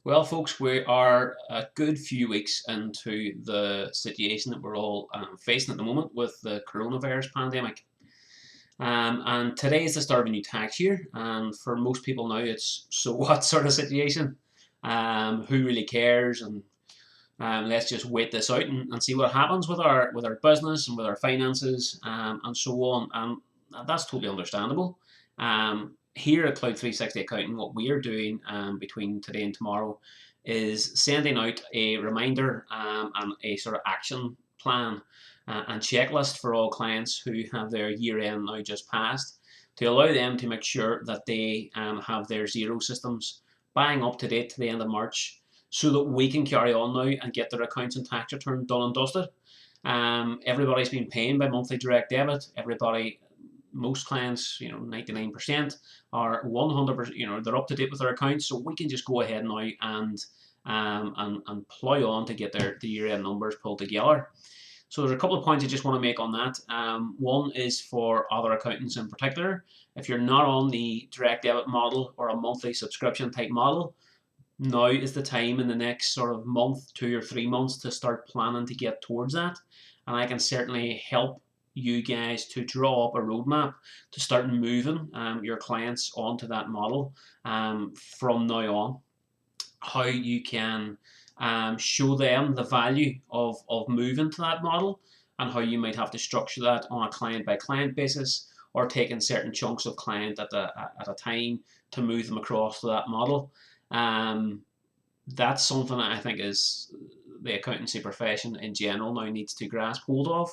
Well, folks, we are a good few weeks into the situation that we're all facing at the moment with the coronavirus pandemic. And today is the start of a new tax year, and for most people now, it's so what sort of situation? Who really cares? And let's just wait this out and see what happens with our business and with our finances and so on. And that's totally understandable. Here at Cloud 360 Accounting, what we are doing between today and tomorrow is sending out a reminder and a sort of action plan and checklist for all clients who have their year end now just passed to allow them to make sure that they have their zero systems bang up to date to the end of March so that we can carry on now and get their accounts and tax return done and dusted. Everybody's been paying by monthly direct debit. Most clients, 99% are 100%, they're up to date with their accounts, so we can just go ahead now and plow on to get the year-end numbers pulled together. So there's a couple of points I just want to make on that. One is for other accountants in particular. If you're not on the direct debit model or a monthly subscription type model, now is the time in the next sort of month, 2 or 3 months, to start planning to get towards that. And I can certainly help you guys to draw up a roadmap to start moving your clients onto that model from now on. How you can show them the value of moving to that model, and how you might have to structure that on a client by client basis, or taking certain chunks of client at a time to move them across to that model. That's something that I think is the accountancy profession in general now needs to grasp hold of.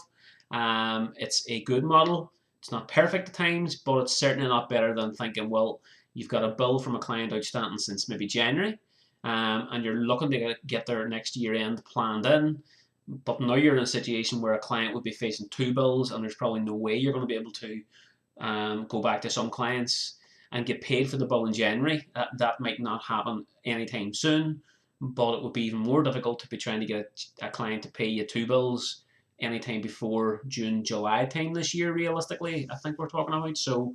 It's a good model. It's not perfect at times, but it's certainly not better than thinking, well, you've got a bill from a client outstanding since maybe January, and you're looking to get their next year end planned in, but now you're in a situation where a client would be facing two bills, and there's probably no way you're going to be able to go back to some clients and get paid for the bill in January. That might not happen anytime soon, but it would be even more difficult to be trying to get a client to pay you two bills anytime before June, July time this year, realistically, I think we're talking about. So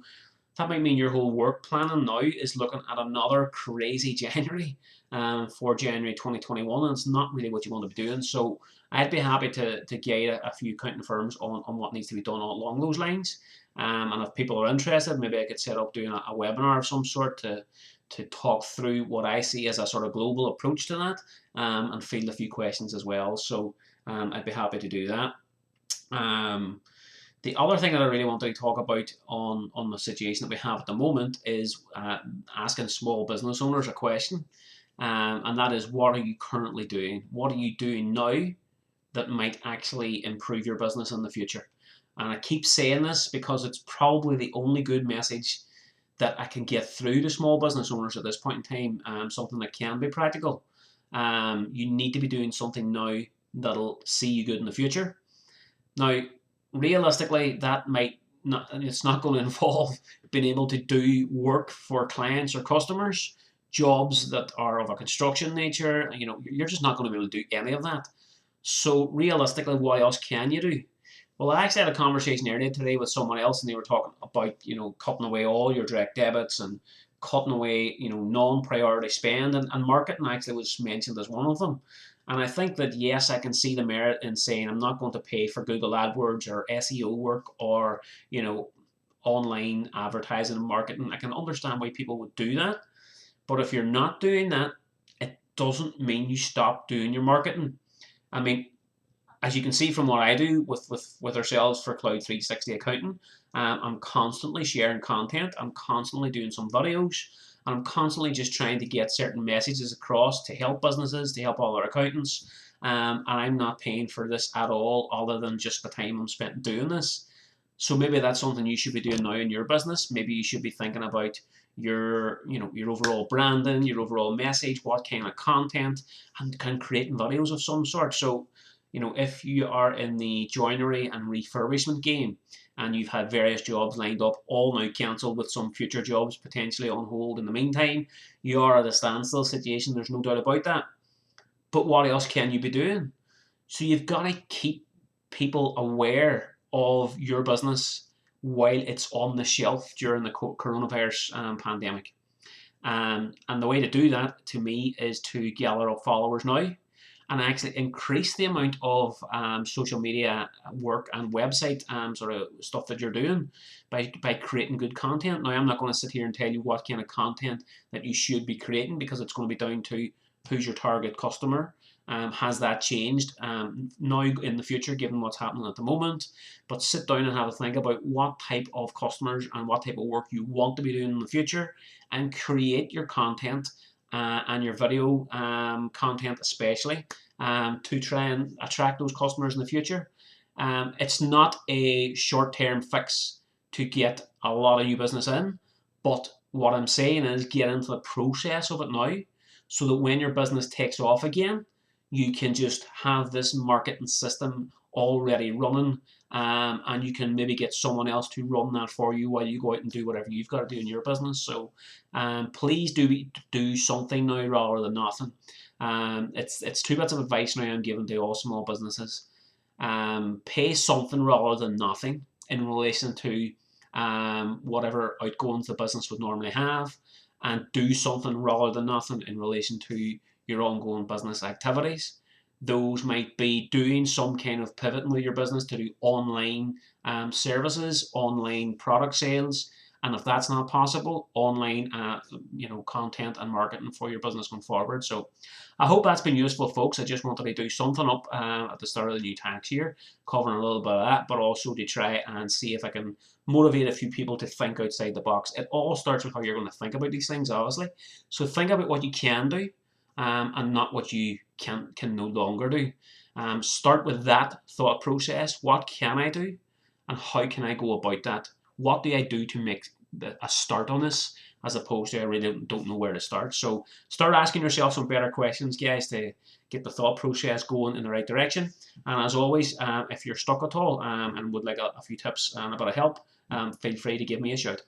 that might mean your whole work planning now is looking at another crazy January for January 2021, and it's not really what you want to be doing. So I'd be happy to guide a few accounting firms on what needs to be done along those lines. And if people are interested, maybe I could set up doing a webinar of some sort to talk through what I see as a sort of global approach to that, and field a few questions as well. So I'd be happy to do that. The other thing that I really want to talk about on the situation that we have at the moment is asking small business owners a question, and that is, what are you currently doing? What are you doing now that might actually improve your business in the future? And I keep saying this because it's probably the only good message that I can get through to small business owners at this point in time, something that can be practical. You need to be doing something now that'll see you good in the future. Now, realistically, that might not, it's not going to involve being able to do work for clients or customers, jobs that are of a construction nature. You're just not going to be able to do any of that. So realistically, what else can you do? Well, I actually had a conversation earlier today with someone else, and they were talking about, cutting away all your direct debits and cutting away, non-priority spend, and marketing actually was mentioned as one of them. And I think that, yes, I can see the merit in saying I'm not going to pay for Google AdWords or SEO work or, online advertising and marketing. I can understand why people would do that. But if you're not doing that, it doesn't mean you stop doing your marketing. I mean, as you can see from what I do with ourselves for Cloud 360 Accounting, I'm constantly sharing content. I'm constantly doing some videos. And I'm constantly just trying to get certain messages across to help businesses, to help other accountants. And I'm not paying for this at all, other than just the time I'm spent doing this. So maybe that's something you should be doing now in your business. Maybe you should be thinking about your overall branding, your overall message, what kind of content, and creating videos of some sort. So, if you are in the joinery and refurbishment game and you've had various jobs lined up, all now cancelled with some future jobs potentially on hold in the meantime, you are at a standstill situation, there's no doubt about that. But what else can you be doing? So you've got to keep people aware of your business while it's on the shelf during the coronavirus pandemic. And the way to do that, to me, is to gather up followers now and actually increase the amount of social media work and website sort of stuff that you're doing by creating good content. Now, I'm not going to sit here and tell you what kind of content that you should be creating, because it's going to be down to who's your target customer. Has that changed now in the future, given what's happening at the moment? But sit down and have a think about what type of customers and what type of work you want to be doing in the future, and create your content and your video content especially to try and attract those customers in the future. It's not a short-term fix to get a lot of new business in, but what I'm saying is get into the process of it now, so that when your business takes off again, you can just have this marketing system already running, and you can maybe get someone else to run that for you while you go out and do whatever you've got to do in your business. So please do something now rather than nothing. It's two bits of advice now I'm giving to all small businesses. Pay something rather than nothing in relation to whatever outgoings the business would normally have, and do something rather than nothing in relation to your ongoing business activities. Those might be doing some kind of pivoting with your business to do online services, online product sales, and if that's not possible, online content and marketing for your business going forward. So I hope that's been useful, folks. I just wanted to do something up at the start of the new tax year, covering a little bit of that, but also to try and see if I can motivate a few people to think outside the box. It all starts with how you're going to think about these things, obviously. So think about what you can do, and not what you can no longer do. Start with that thought process. What can I do, and how can I go about that? What do I do to make a start on this, as opposed to I really don't know where to start? So start asking yourself some better questions, guys, to get the thought process going in the right direction. And as always, if you're stuck at all and would like a few tips and a bit of help, feel free to give me a shout.